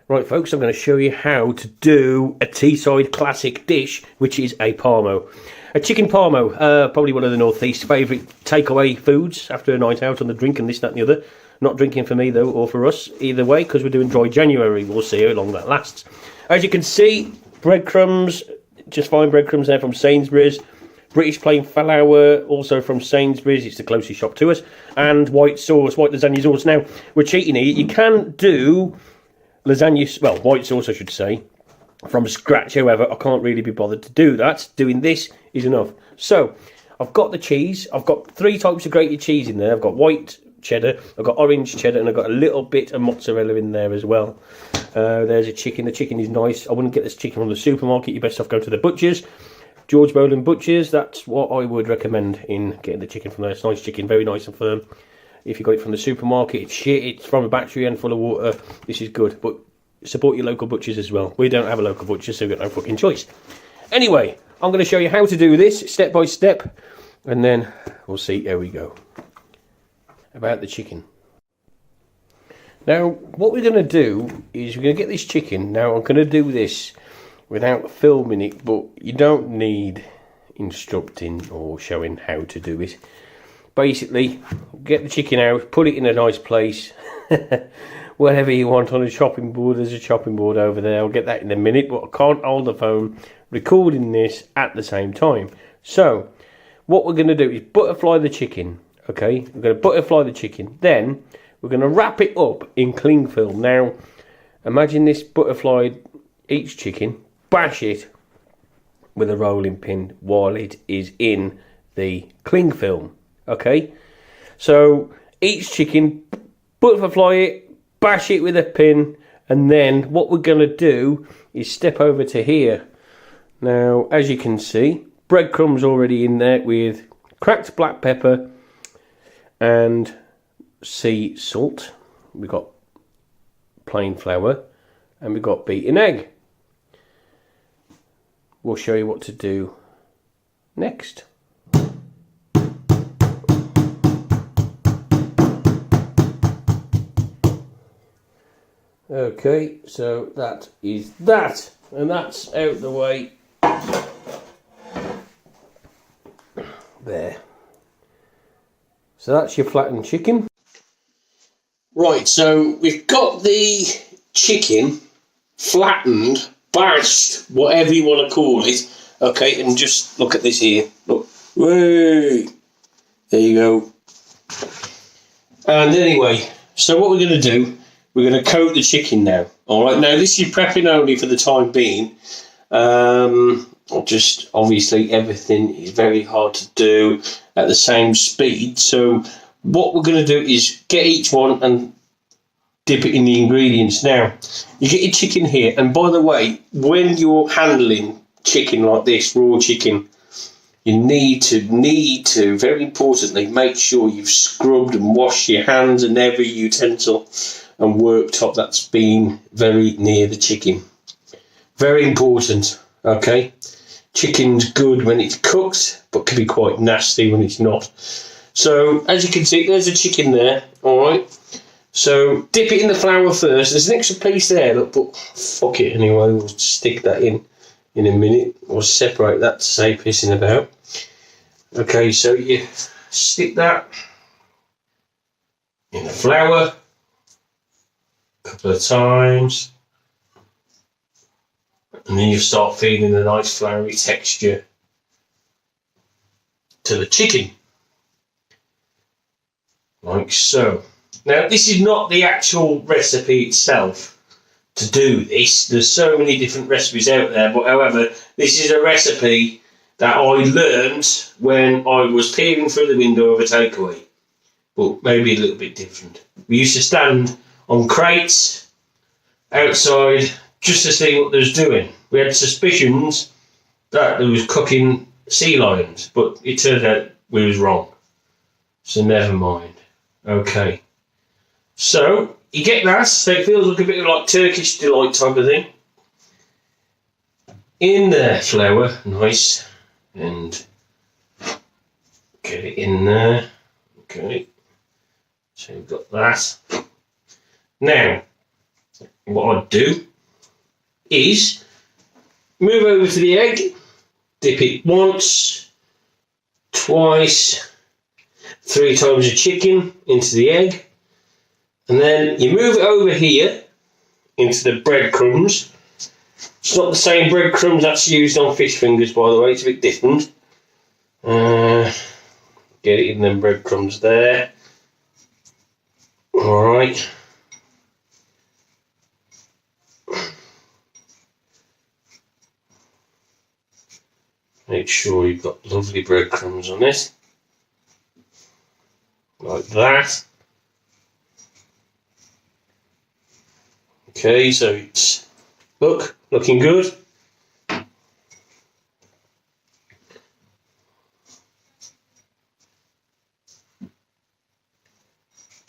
Right folks, I'm going to show you how to do a teesside classic dish, which is a Parmo. A chicken Parmo, probably one of the Northeast's favourite takeaway foods after a night out on the drink and this, that and the other. Not drinking for me though, or for us, either way, because we're doing dry January. We'll see how long that lasts. As you can see, breadcrumbs, just fine breadcrumbs there from Sainsbury's. British plain flour, also from Sainsbury's, it's the closest shop to us. And white sauce, white lasagna sauce. Now, we're cheating here. You can do lasagna, well, white sauce I should say, from scratch. However, I can't really be bothered to do that. Doing this is enough. So, I've got the cheese. I've got 3 types of grated cheese in there. I've got white cheddar, I've got orange cheddar, and I've got a little bit of mozzarella in there as well. There's a chicken. The chicken is nice. I wouldn't get this chicken from the supermarket. You best off go to the butcher's. George Boland Butchers, that's what I would recommend in getting the chicken from there. It's nice chicken, very nice and firm. If you got it from the supermarket, it's shit. It's from a battery and full of water. This is good, but support your local butchers as well. We don't have a local butcher, so we've got no fucking choice. Anyway, I'm going to show you how to do this step by step, and then we'll see how we go. About the chicken. Now, what we're going to do is we're going to get this chicken. Now, I'm going to do this without filming it, but you don't need instructing or showing how to do it. Basically, get the chicken out, put it in a nice place, whatever you want on a chopping board. There's a chopping board over there. I'll get that in a minute, but I can't hold the phone recording this at the same time. So, what we're going to do is butterfly the chicken, okay? We're going to butterfly the chicken. Then, we're going to wrap it up in cling film. Now, imagine this butterflied each chicken, bash it with a rolling pin while it is in the cling film. Okay, so each chicken, butterfly it, bash it with a pin, and then what we're going to do is step over to here. Now, as you can see, breadcrumbs already in there with cracked black pepper and sea salt. We've got plain flour and we've got beaten egg. We'll show you what to do next. Okay, so that is that, and that's out the way. There. So that's your flattened chicken. Right, so we've got the chicken flattened, bashed, whatever you want to call it. Okay, and just look at this here. Look, way there you go. And anyway, so what we're going to do, we're going to coat the chicken now. All right, now this is prepping only for the time being. Just obviously everything is very hard to do at the same speed. So what we're going to do is get each one and dip it in the ingredients. Now, you get your chicken here, and by the way, when you're handling chicken like this, raw chicken, you need to, very importantly, make sure you've scrubbed and washed your hands and every utensil and worktop that's been very near the chicken. Very important, okay? Chicken's good when it's cooked, but can be quite nasty when it's not. So, as you can see, there's a chicken there, alright? So, dip it in the flour first. There's an extra piece there, look, but fuck it anyway, we'll stick that in a minute. We'll separate that to save pissing about. Okay, so you stick that in the flour a couple of times, and then you start feeling a nice floury texture to the chicken, like so. Now, this is not the actual recipe itself to do this. There's so many different recipes out there, but however, this is a recipe that I learned when I was peering through the window of a takeaway, but maybe a little bit different. We used to stand on crates outside just to see what they was doing. We had suspicions that they was cooking sea lions, but it turned out we was wrong. So never mind. Okay. So, you get that, so it feels like a bit like Turkish delight type of thing. In there, flour, nice, and get it in there. Okay, so we've got that. Now, what I'd do is move over to the egg, dip it once, twice, 3 times the chicken into the egg, and then you move it over here into the breadcrumbs. It's not the same breadcrumbs that's used on fish fingers, by the way, it's a bit different. Get it in them breadcrumbs there. Alright. Make sure you've got lovely breadcrumbs on it. Like that. Okay, so it's looking good.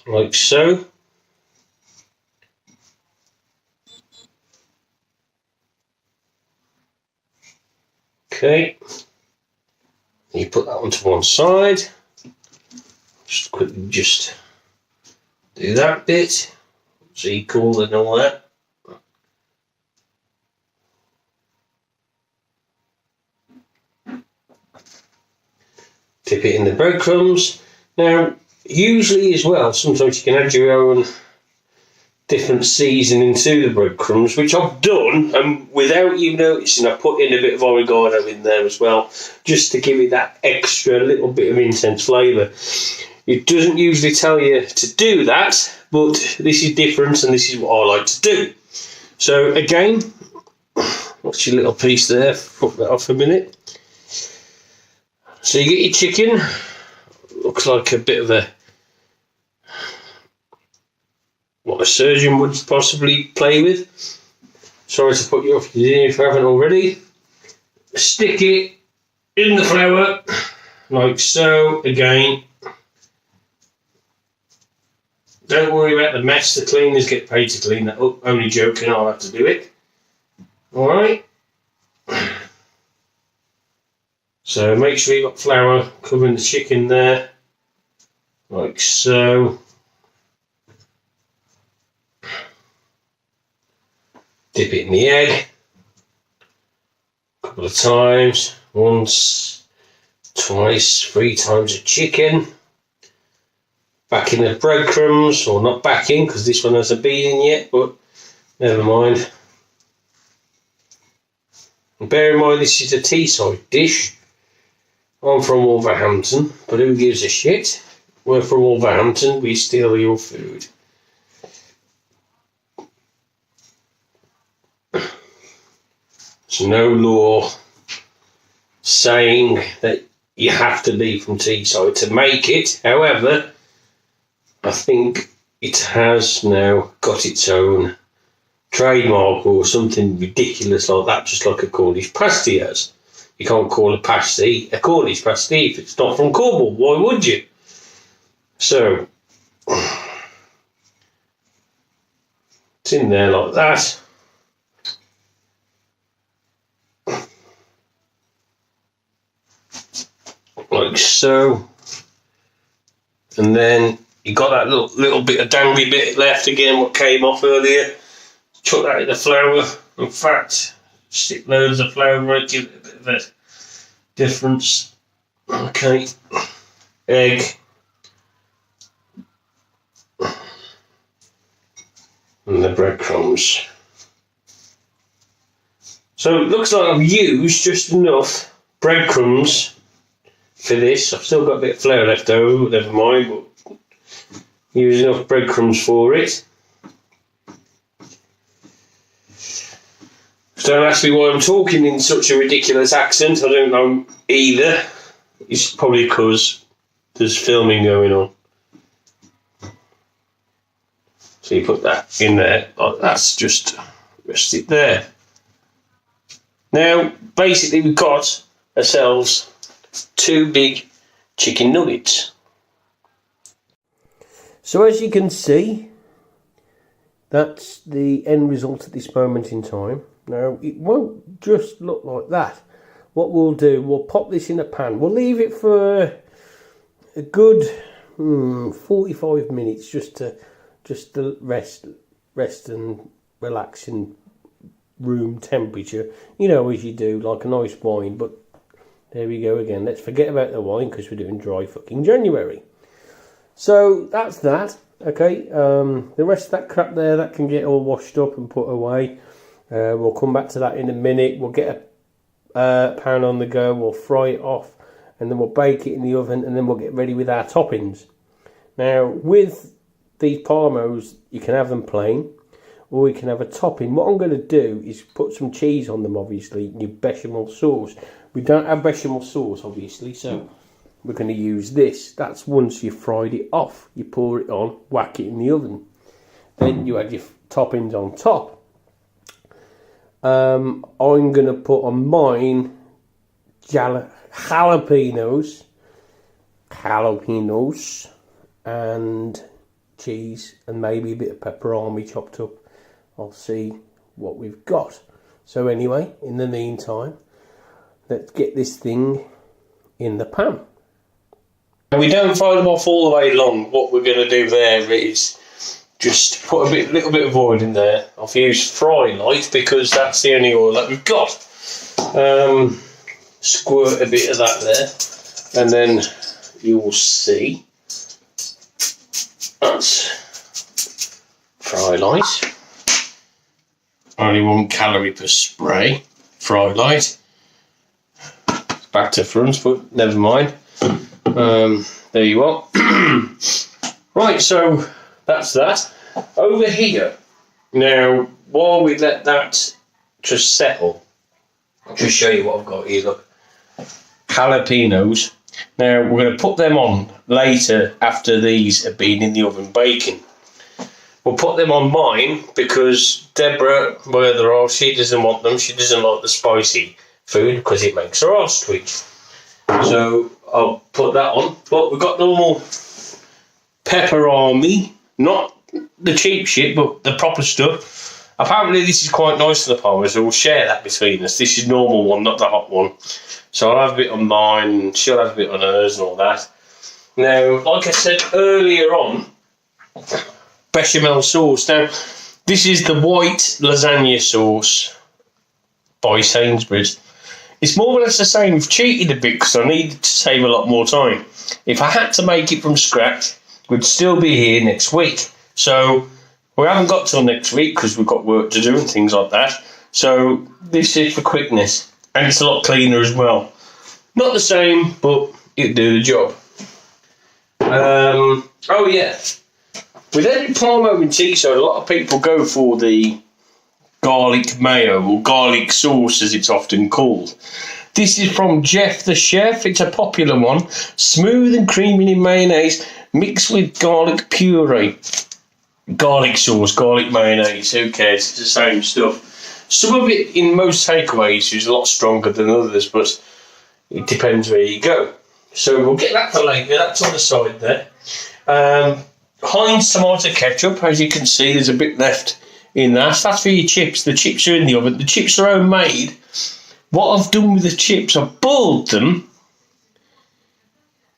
Like so. Okay, you put that onto one side. Just quickly do that bit. It's equal and all that. Dip it in the breadcrumbs. Now, usually as well, sometimes you can add your own different seasoning to the breadcrumbs, which I've done, and without you noticing, I put in a bit of oregano in there as well, just to give it that extra little bit of intense flavour. It doesn't usually tell you to do that, but this is different, and this is what I like to do. So again, what's your little piece there? Put that off a minute. So you get your chicken. Looks like a bit of what a surgeon would possibly play with. Sorry to put you off your dinner if you haven't already. Stick it in the flour, like so, again. Don't worry about the mess, the cleaners get paid to clean that up. Only joking, I'll have to do it. Alright. So make sure you've got flour covering the chicken there, like so. Dip it in the egg a couple of times, once, twice, 3 times the chicken. Back in the breadcrumbs, or not back in because this one hasn't been in yet, but never mind. And bear in mind this is a teesside dish. I'm from Wolverhampton, but who gives a shit? We're from Wolverhampton, we steal your food. There's no law saying that you have to be from Teesside to make it. However, I think it has now got its own trademark or something ridiculous like that, just like a Cornish pasty has. You can't call a pasty a Cornish pasty if it's not from Cornwall. Why would you? So, it's in there like that. Like so. And then you got that little bit of dangly bit left again, what came off earlier. Chuck that in the flour. In fact, stick loads of flour in it, give it a bit of a difference. Okay. Egg. And the breadcrumbs. So it looks like I've used just enough breadcrumbs for this. I've still got a bit of flour left over, never mind, but use enough breadcrumbs for it. So don't ask me why I'm talking in such a ridiculous accent, I don't know either. It's probably because there's filming going on. So you put that in there, like that's just rest it there. Now, basically we've got ourselves 2 big chicken nuggets. So as you can see, that's the end result at this moment in time. Now, it won't just look like that. What we'll do, we'll pop this in a pan. We'll leave it for a good 45 minutes just to rest and relaxing room temperature, you know, as you do, like a nice wine. But there we go again. Let's forget about the wine because we're doing dry fucking January. So that's that. Okay, the rest of that crap there, that can get all washed up and put away. We'll come back to that in a minute. We'll get a pan on the go. We'll fry it off, and then we'll bake it in the oven, and then we'll get ready with our toppings. Now, with these Parmos, you can have them plain, or you can have a topping. What I'm going to do is put some cheese on them, obviously, your bechamel sauce. We don't have bechamel sauce, obviously, so we're going to use this. That's once you've fried it off. You pour it on, whack it in the oven. Then you add your toppings on top. I'm going to put on mine jalapenos, and cheese, and maybe a bit of pepperoni chopped up. I'll see what we've got. So anyway, in the meantime, let's get this thing in the pan. We don't fry them off all the way long. What we're going to do there is just put a little bit of oil in there. I've used fry light because that's the only oil that we've got. Squirt a bit of that there, and then you'll see that's fry light. Only 1 calorie per spray. Fry light. Back to front, but never mind. There you are. Right, so that's that. Over here, now, while we let that just settle, I'll just show you what I've got here, look. Jalapenos. Now, we're going to put them on later after these have been in the oven baking. We'll put them on mine because Deborah, my other half, she doesn't want them. She doesn't like the spicy food because it makes her arse twitch. So I'll put that on. But we've got normal pepperoni, not the cheap shit, but the proper stuff. Apparently this is quite nice for the Parmo, so we'll share that between us. This is normal one, not the hot one. So I'll have a bit on mine, and she'll have a bit on hers and all that. Now, like I said earlier on, bechamel sauce. Now, this is the white lasagna sauce by Sainsbury's. It's more or less the same. I've cheated a bit because I needed to save a lot more time. If I had to make it from scratch, we'd still be here next week. So we haven't got till next week because we've got work to do and things like that. So this is for quickness, and it's a lot cleaner as well. Not the same, but it'll do the job. Oh yeah. With any Parmo in Teesside, a lot of people go for the garlic mayo, or garlic sauce as it's often called. This is from Jeff the Chef. It's a popular one. Smooth and creamy in mayonnaise, mixed with garlic puree. Garlic sauce, garlic mayonnaise, who cares? It's the same stuff. Some of it in most takeaways is a lot stronger than others, but it depends where you go. So we'll get that for later. That's on the side there. Heinz tomato ketchup, as you can see, there's a bit left in that. That's for your chips. The chips are in the oven. The chips are homemade. What I've done with the chips, I've boiled them.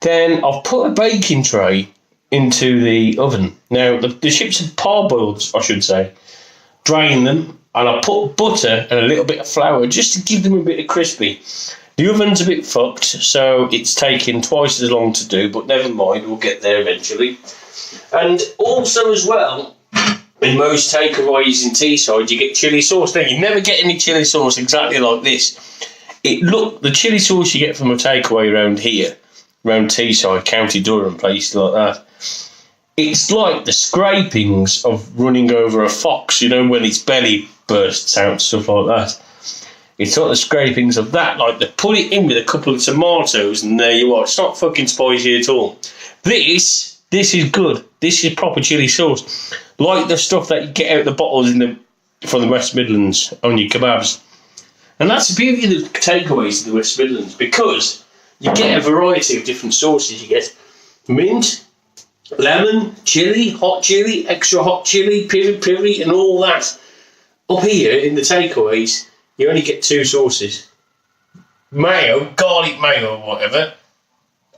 Then I've put a baking tray into the oven. Now, the chips are parboiled, I should say. Drain them, and I put butter and a little bit of flour just to give them a bit of crispy. The oven's a bit fucked, so it's taking twice as long to do, but never mind, we'll get there eventually. And also as well, in most takeaways in Teesside, you get chilli sauce. Now, you never get any chilli sauce exactly like this. The chilli sauce you get from a takeaway around here, around Teesside, County Durham, places like that, it's like the scrapings of running over a fox, you know, when its belly bursts out, stuff like that. It's like the scrapings of that, like they put it in with a couple of tomatoes and there you are. It's not fucking spicy at all. This is good. This is proper chilli sauce. Like the stuff that you get out the bottles from the West Midlands on your kebabs. And that's the beauty of the takeaways in the West Midlands, because you get a variety of different sauces. You get mint, lemon, chilli, hot chilli, extra hot chilli, piri, and all that. Up here in the takeaways, you only get 2 sauces. Mayo, garlic mayo or whatever,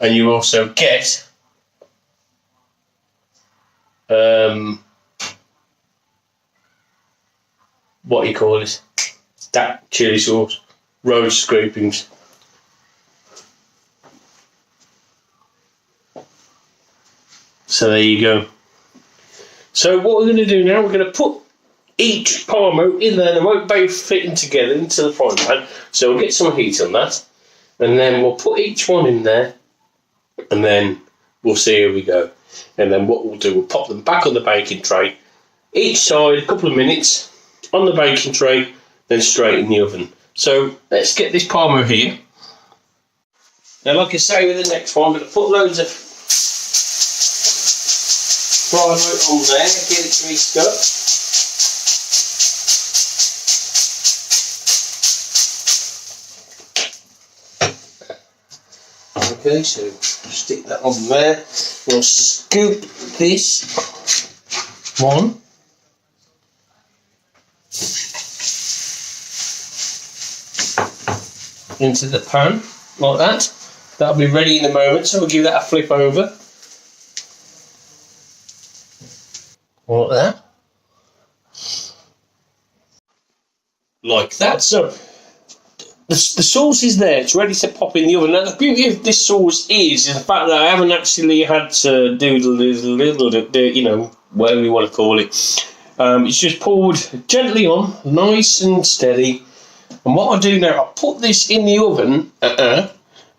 and you also get what you call it, that chilli sauce, roast scrapings. So there you go. So what we're going to do now, we're going to put each Parmo in there. They won't both fit in together into the frying pan. So we'll get some heat on that. And then we'll put each one in there. And then we'll see how we go. And then what we'll do, we'll pop them back on the baking tray. Each side, a couple of minutes on the baking tray, then straight in the oven. So let's get this Parmo here. Now, like I say with the next one, I'm going to put loads of Parmo on there, get it greased up. Okay, so stick that on there. We'll scoop this one into the pan like that. That'll be ready in a moment, so we'll give that a flip over. Like that. Like that. So the sauce is there, it's ready to pop in the oven. Now the beauty of this sauce is the fact that I haven't actually had to do the you know, whatever you want to call it. It's just poured gently on, nice and steady. And what I do now, I put this in the oven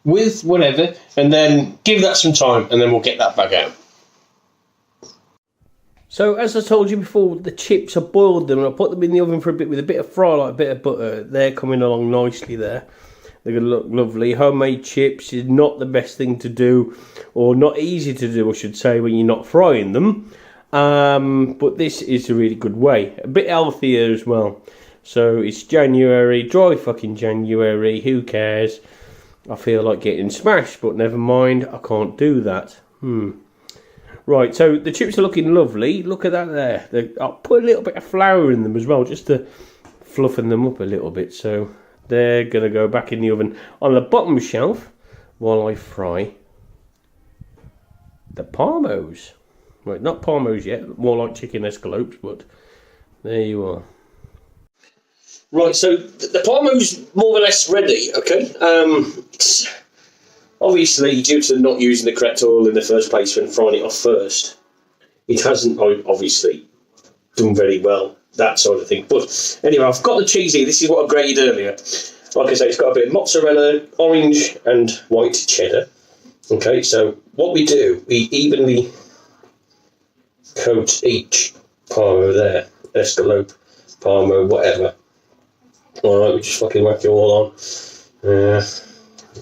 with whatever, and then give that some time, and then we'll get that back out. So as I told you before, the chips, I boiled them and I put them in the oven for a bit with a bit of fry, like a bit of butter. They're coming along nicely there. They're going to look lovely. Homemade chips is not the best thing to do, or not easy to do, I should say, when you're not frying them. But this is a really good way. A bit healthier as well. So it's January, dry fucking January, who cares? I feel like getting smashed, but never mind, I can't do that. Right, so the chips are looking lovely. Look at that there. I'll put a little bit of flour in them as well, just to fluffen them up a little bit. So they're going to go back in the oven on the bottom shelf while I fry the Parmos. Right, not Parmos yet, more like chicken escalopes, but there you are. Right, so the Parmo's more or less ready, okay? Obviously, due to not using the correct oil in the first place when frying it off first, it hasn't obviously done very well, that sort of thing. But anyway, I've got the cheese here. This is what I grated earlier. Like I say, it's got a bit of mozzarella, orange and white cheddar. Okay, so what we do, we evenly coat each Parmo there, escalope, Parmo, whatever. Alright, we just fucking whack it all on.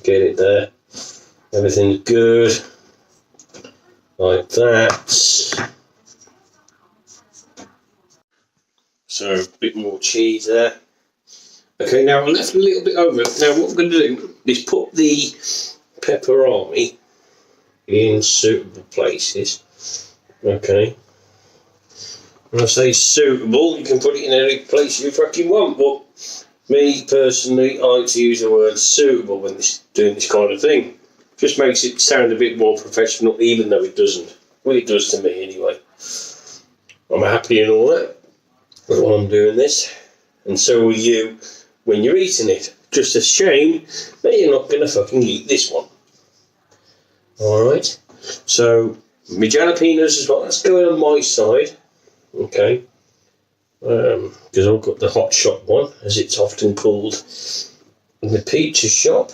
Get it there. Everything's good. Like that. So, a bit more cheese there. Okay, now I left a little bit over. Now what I'm going to do is put the pepperoni in suitable places. Okay. When I say suitable, you can put it in any place you fucking want, but me personally, I like to use the word suitable when doing this kind of thing. Just makes it sound a bit more professional, even though it doesn't. Well, it does to me anyway. I'm happy and all that while I'm doing this, and so are you when you're eating it. Just a shame that you're not going to fucking eat this one. Alright, so my jalapenos as well, that's going on my side. Okay, because I've got the hot shot one, as it's often called in the pizza shop.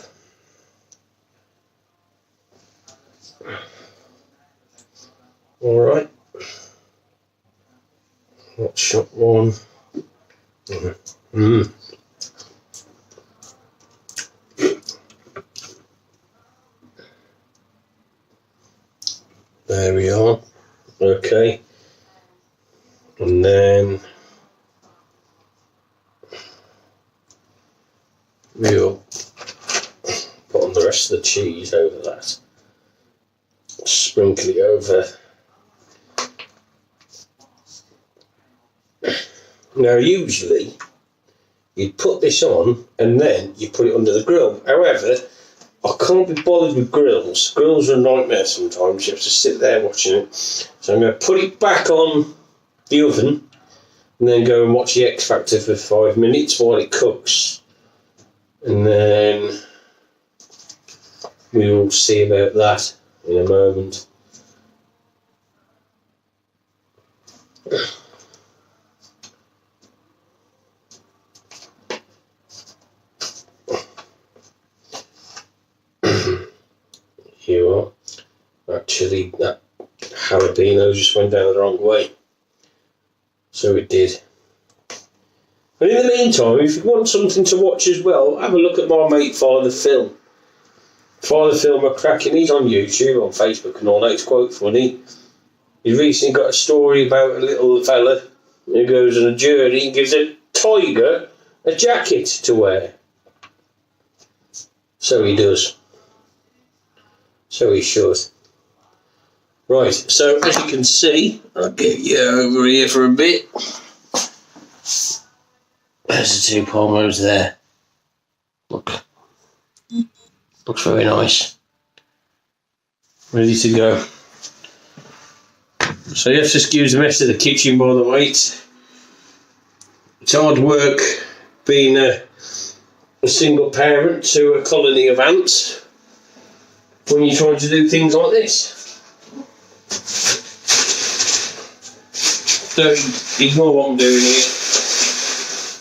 Alright, hot shot one. There we are. Okay, and then we'll put on the rest of the cheese over that. Sprinkle it over. Now usually you'd put this on and then you put it under the grill. However, I can't be bothered with grills. Grills are a nightmare sometimes. You have to sit there watching it. So I'm going to put it back on the oven and then go and watch the X Factor for 5 minutes while it cooks, and then we will see about that in a moment. Here you are. Actually, that jalapeno just went down the wrong way. So it did. And in the meantime, if you want something to watch as well, have a look at my mate Father Phil. Father Phil McCracken, he's on YouTube, on Facebook and all that. It's quite funny. He's recently got a story about a little fella who goes on a journey and gives a tiger a jacket to wear. So he does. So he should. Right, so as you can see, I'll get you over here for a bit. There's the two Parmos there. Look. Looks very nice. Ready to go. So you have to excuse the mess of the kitchen, by the way. It's hard work being a single parent to a colony of ants when you're trying to do things like this. So ignore what I'm doing here.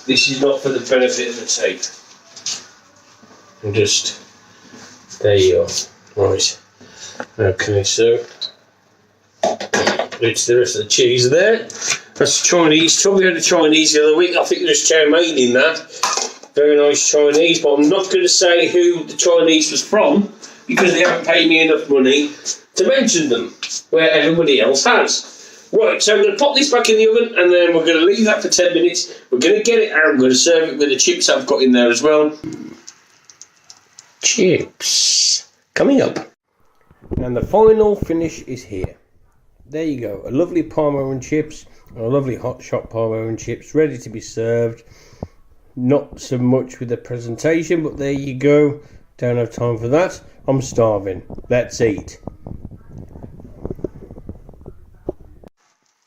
This is not for the benefit of the tape. I'm just, there you are. Right. Okay, so it's the rest of the cheese there. That's Chinese. We had a Chinese the other week. I think there's chow mein in that. Very nice Chinese, but I'm not going to say who the Chinese was from because they haven't paid me enough money to mention them, where everybody else has. Right, so I'm going to pop this back in the oven and then we're going to leave that for 10 minutes. We're going to get it out. I'm going to serve it with the chips I've got in there as well. Chips. Coming up. And the final finish is here. There you go. A lovely Parmo and chips. A lovely hot shot Parmo and chips ready to be served. Not so much with the presentation, but there you go. Don't have time for that. I'm starving. Let's eat.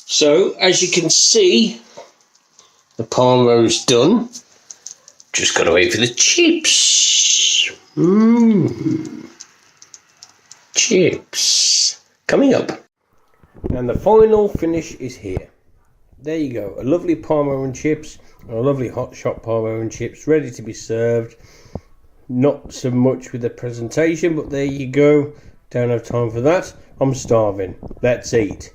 So, as you can see, the Parmo's done. Just got to wait for the chips. Chips. Coming up. And the final finish is here. There you go. A lovely Parmo and chips. A lovely hot shot Parmo and chips ready to be served. Not so much with the presentation, but there you go. Don't have time for that. I'm starving. Let's eat.